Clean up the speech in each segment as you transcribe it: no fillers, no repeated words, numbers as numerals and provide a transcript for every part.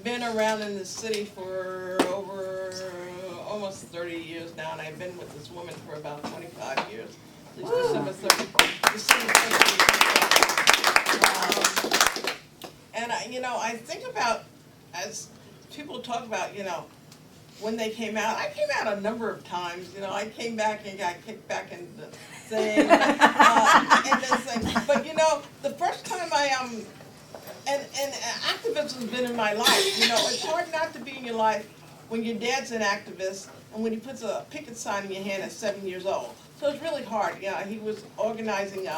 been around in the city for over almost 30 years now, and I've been with this woman for about 25 years. This December 30th. And I think about, as people talk about, when they came out, I came out a number of times. I came back and got kicked back into the thing, and this thing. But the first time and activism has been in my life. It's hard not to be in your life when your dad's an activist and when he puts a picket sign in your hand at 7 years old. So it's really hard. He was organizing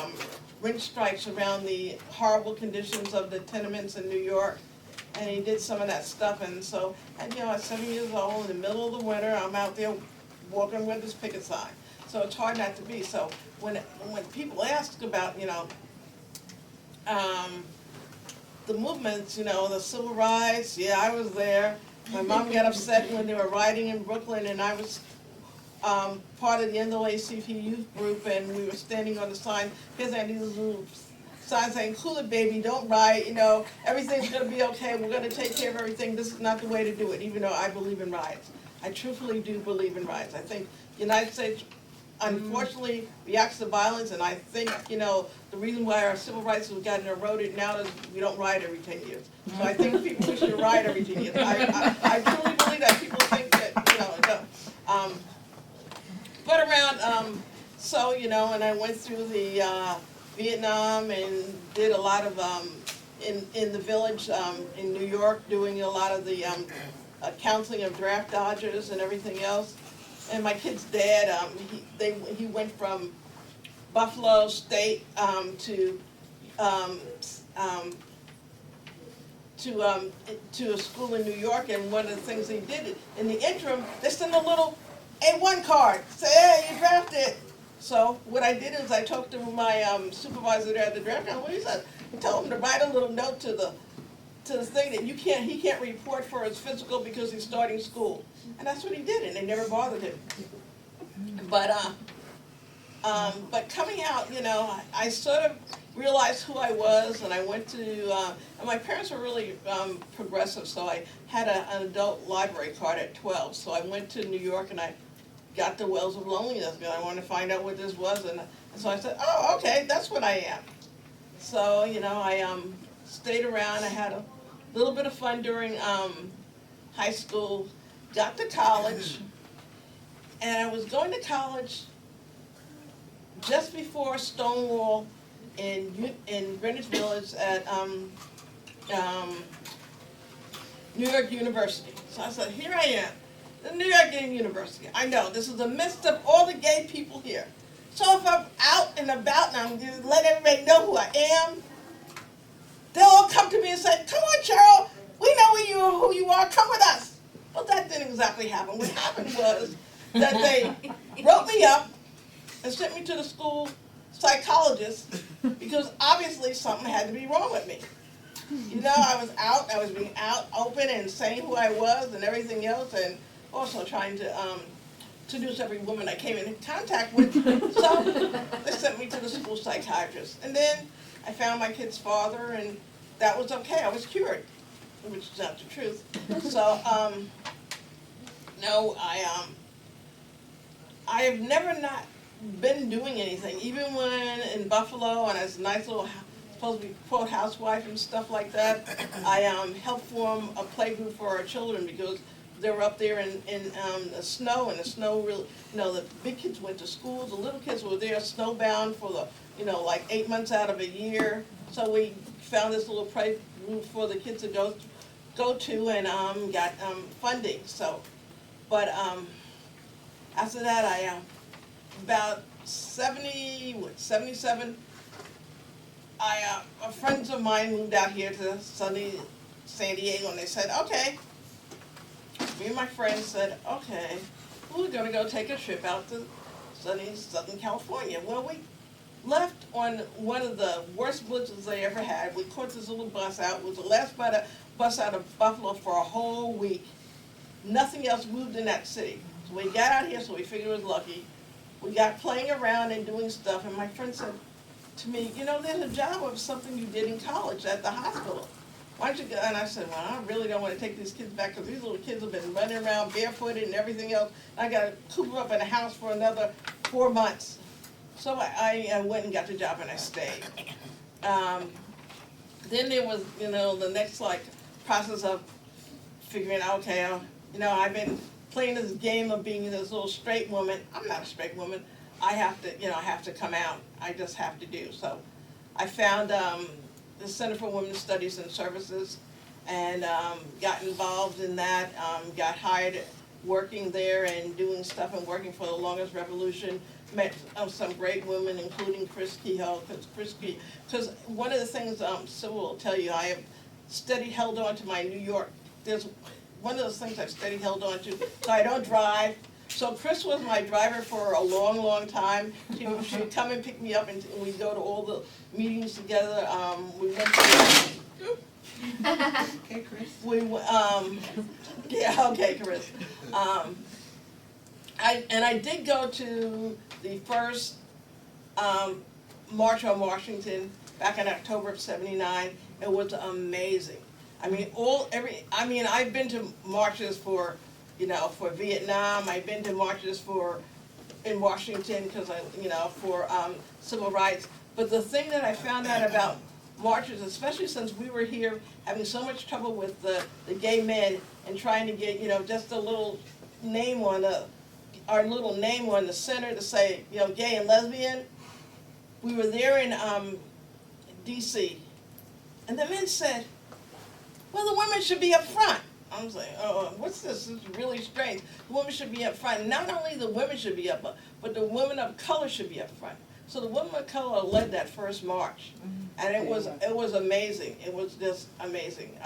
rent strikes around the horrible conditions of the tenements in New York, and he did some of that stuff. And so, at 7 years old, in the middle of the winter, I'm out there walking with this picket sign. So it's hard not to be. So when people ask about, the movements, the civil rights, yeah, I was there. My mom got upset when they were rioting in Brooklyn, and I was part of the NAACP youth group, and we were standing on the sign. Here's these little signs saying, "Cool it, baby, don't riot, everything's gonna be okay, we're gonna take care of everything, this is not the way to do it," even though I believe in riots. I truthfully do believe in riots. I think the United States, unfortunately, reacts to violence, and I think, the reason why our civil rights have gotten eroded now is we don't riot every 10 years. So I think people should riot every 10 years. I truly believe that. People think that, but around, and I went through the Vietnam and did a lot of, in the village in New York, doing a lot of the counseling of draft dodgers and everything else. And my kid's dad, he went from Buffalo State to a school in New York, and one of the things he did in the interim, they sent a little A1 card, say, "Hey, you drafted." So what I did is I talked to my supervisor there at the draft house. He said, he told him to write a little note to the thing that he can't report for his physical because he's starting school, and that's what he did, and they never bothered him. But coming out, I sort of realized who I was, and I went to, and my parents were really progressive, so I had an adult library card at 12, so I went to New York and I got the Wells of Loneliness, and I wanted to find out what this was, and so I said, oh, okay, that's what I am. So, I stayed around. I had a little bit of fun during high school, got to college, and I was going to college just before Stonewall in Greenwich Village at New York University. So I said, here I am, the New York University. I know, this is the midst of all the gay people here. So if I'm out and about and I'm going to let everybody know who I am, they'll all come to me and say, "Come on, Cheryl, we know who you are, come with us." Well, that didn't exactly happen. What happened was that they wrote me up and sent me to the school psychologist because obviously something had to be wrong with me. I was being out, open, and saying who I was and everything else, and also trying to seduce every woman I came in contact with. So they sent me to the school psychiatrist. And then I found my kid's father, and that was okay. I was cured, which is not the truth. So, no, I have never not been doing anything, even when in Buffalo and as a nice little supposed to be quote housewife and stuff like that. I helped form a play group for our children because they were up there in the snow, and the snow really, the big kids went to school, the little kids were there snowbound for the, like 8 months out of a year. So we found this little play group for the kids to go to and got funding. So, but after that, I about 77. Friends of mine moved out here to sunny San Diego, and they said, okay. Me and my friends said, okay, we're going to go take a trip out to sunny Southern California. Well, we left on one of the worst blizzards they ever had. We caught this little bus out. It was the last bus out of Buffalo for a whole week. Nothing else moved in that city. So we got out here, so we figured it was lucky. We got playing around and doing stuff, and my friend said to me, there's a job of something you did in college at the hospital. why don't you go? And I said, well, I really don't want to take these kids back because these little kids have been running around barefooted and everything else. I got to coop them up in a house for another 4 months. So I went and got the job and I stayed. Then there was, the next process of figuring out, okay, I've been playing this game of being this little straight woman. I'm not a straight woman. I have to come out. I just have to do. So I found the Center for Women's Studies and Services and got involved in that, got hired working there and doing stuff and working for the Longest Revolution. Met some great women, including Chris Kehoe, because one of the things Sybil will tell you, I have held on to my New York. There's one of those things I've held on to. So I don't drive. So Chris was my driver for a long, long time. She would come and pick me up, and we'd go to all the meetings together. We went to. Okay, Chris. Yeah, okay, Chris. I did go to the first March on Washington back in October of '79. It was amazing. I mean, I've been to marches for Vietnam. I've been to marches in Washington because for civil rights. But the thing that I found out about marches, especially since we were here having so much trouble with the gay men and trying to get just a little name on our little name on the center to say gay and lesbian. We were there in D.C. and the men said, well, the women should be up front. I was like, oh, what's this? This is really strange. The women should be up front. And not only the women should be up, but the women of color should be up front. So the women of color led that first march, and it was amazing. It was just amazing.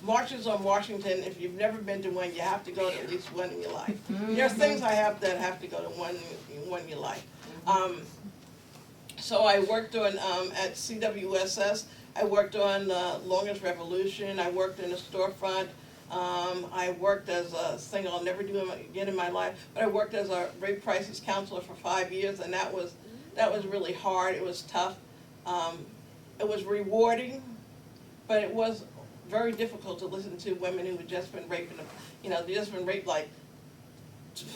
Marches on Washington, if you've never been to one, you have to go to at least one in your life. There are things I have that have to go to one in your life. So I worked on at CWSS. I worked on the Longest Revolution. I worked in a storefront. I worked as a thing I'll never do again in my life, but I worked as a rape crisis counselor for 5 years, and that was really hard. It was tough. It was rewarding, but it was very difficult to listen to women who had just been raped, they just been raped like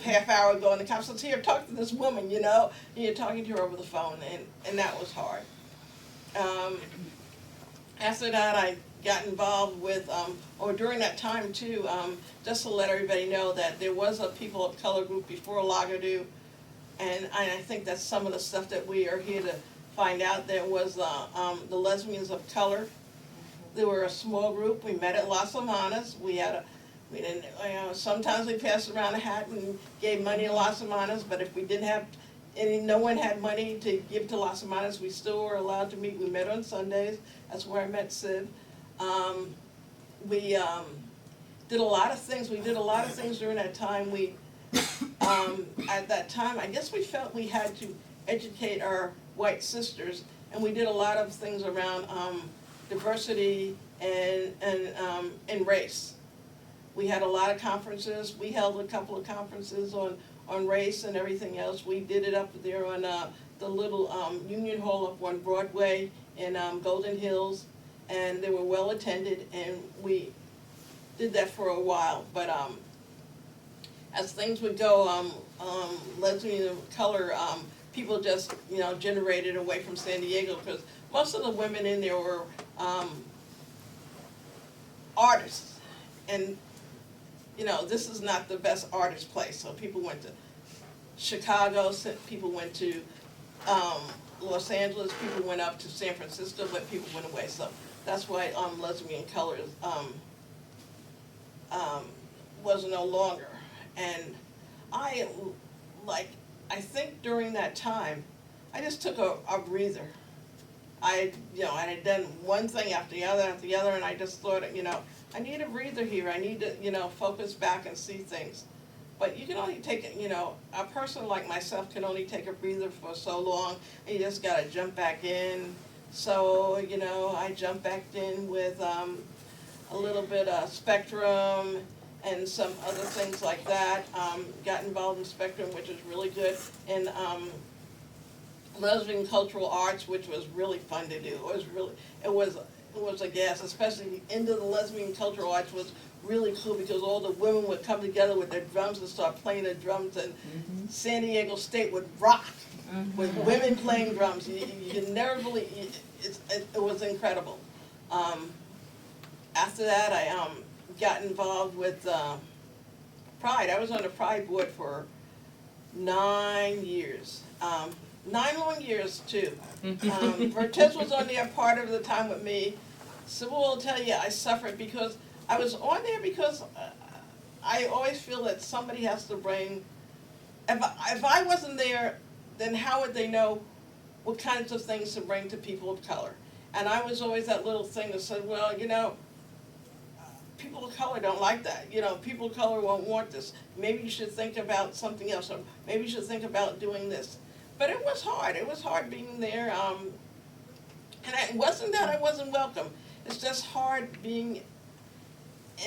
half hour ago, and the cop says, here, talk to this woman, and you're talking to her over the phone, and that was hard. After that, I got involved with, during that time too, just to let everybody know that there was a people of color group before Lagadu, and I think that's some of the stuff that we are here to find out. There was the Lesbians of Color. They were a small group. We met at Las Hermanas. Sometimes we passed around a hat and gave money to Las Hermanas, but if we didn't have no one had money to give to Las Hermanas, we still were allowed to meet. We met on Sundays. That's where I met Sid. We did a lot of things. We did a lot of things during that time. At that time, I guess we felt we had to educate our white sisters, and we did a lot of things around diversity and race. We had a lot of conferences. We held a couple of conferences on race and everything else. We did it up there on the little Union Hall up on Broadway in Golden Hills, and they were well attended, and we did that for a while. But as things would go, lesbian of color people just generated away from San Diego, because most of the women in there were artists, and this is not the best artist place. So people went to Chicago, people went to Los Angeles, people went up to San Francisco, but people went away. So that's why lesbian color was no longer. And I think during that time, I just took a breather. I had done one thing after the other, and I just thought, I need a breather here. I need to, focus back and see things. But you can only take it, a person like myself can only take a breather for so long, and you just gotta jump back in. So, I jumped back in with a little bit of Spectrum and some other things like that. Got involved in Spectrum, which is really good, and lesbian cultural arts, which was really fun to do. was a gas, especially the end of the Lesbian Cultural Arts was really cool because all the women would come together with their drums and start playing the drums, and San Diego State would rock with women playing drums. You could never believe it was incredible. After that, I got involved with Pride. I was on the Pride board for 9 years. 9 long years, too. Vert was on there part of the time with me. Sybil will tell you I suffered because I was on there because I always feel that somebody has to bring, if I wasn't there, then how would they know what kinds of things to bring to people of color? And I was always that little thing that said, well, you know, people of color don't like that. You know, people of color won't want this. Maybe you should think about something else, or maybe you should think about doing this. But it was hard. It was hard being there. And it wasn't that I wasn't welcome. It's just hard being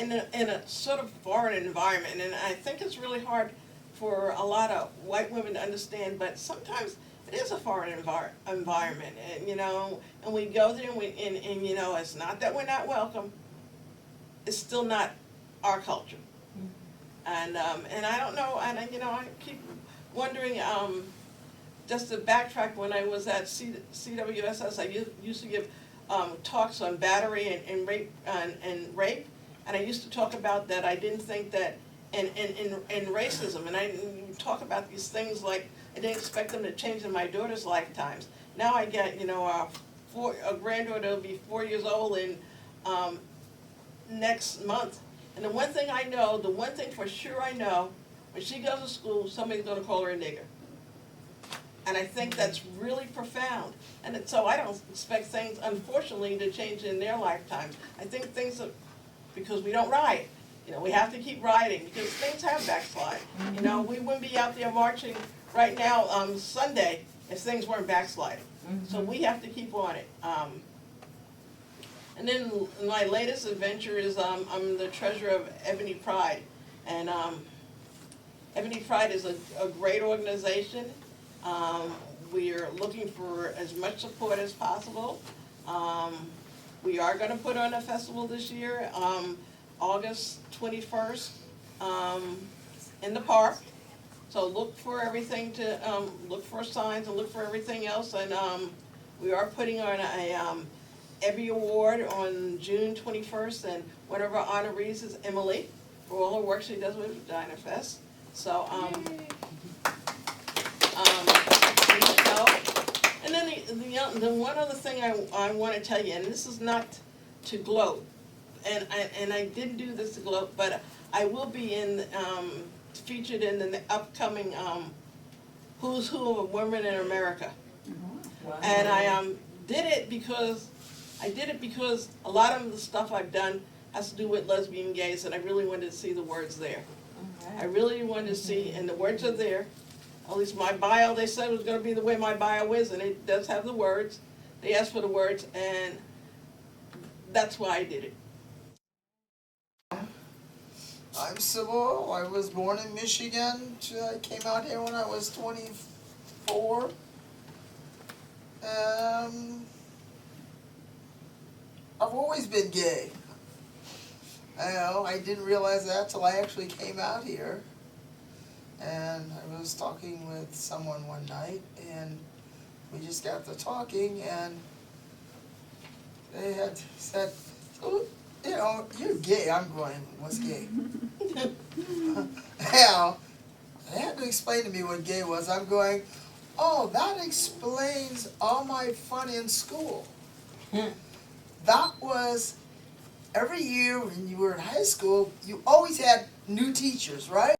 in a sort of foreign environment. And I think it's really hard for a lot of white women to understand, but sometimes it is a foreign environment. And, you know, and we go there and you know, it's not that we're not welcome. It's still not our culture. And I don't know, and you know, I keep wondering, just to backtrack, when I was at CWSS, I used to give talks on battery and rape, and I used to talk about that I didn't think that, and racism, and I didn't talk about these things like I didn't expect them to change in my daughter's lifetimes. Now I get, you know, a granddaughter will be 4 years old in next month, and the one thing I know, the one thing for sure I know, when she goes to school, somebody's going to call her a nigger. And I think that's really profound. And so I don't expect things, unfortunately, to change in their lifetimes. I think things are, because we don't riot. You know, we have to keep rioting because things have backslide. You know, we wouldn't be out there marching right now Sunday if things weren't backsliding. So we have to keep on it. And then my latest adventure is I'm the treasurer of Ebony Pride. And Ebony Pride is a great organization. We are looking for as much support as possible. We are going to put on a festival this year, August 21st, in the park. So look for everything to, look for signs and look for everything else. And we are putting on a Ebby Award on June 21st, and one of our honorees is Emily for all her work she does with Vagina Fest. So, you know, and then the one other thing I want to tell you, and this is not to gloat, and I didn't do this to gloat, but I will be featured in the upcoming Who's Who of Women in America. Wow. And I did it because a lot of the stuff I've done has to do with lesbian gays, and I really wanted to see the words there. I really wanted to see, and the words are there. At least my bio, they said it was going to be the way my bio is, and it does have the words. They asked for the words, and that's why I did it. I'm Sybil. I was born in Michigan. I came out here when I was 24. I've always been gay. I didn't realize that till I actually came out here. And I was talking with someone one night, and we just got to talking, and they had said, oh, you know, you're gay. I'm going, what's gay? Now, they had to explain to me what gay was. I'm going, oh, that explains all my fun in school. That was, every year when you were in high school, you always had new teachers, right?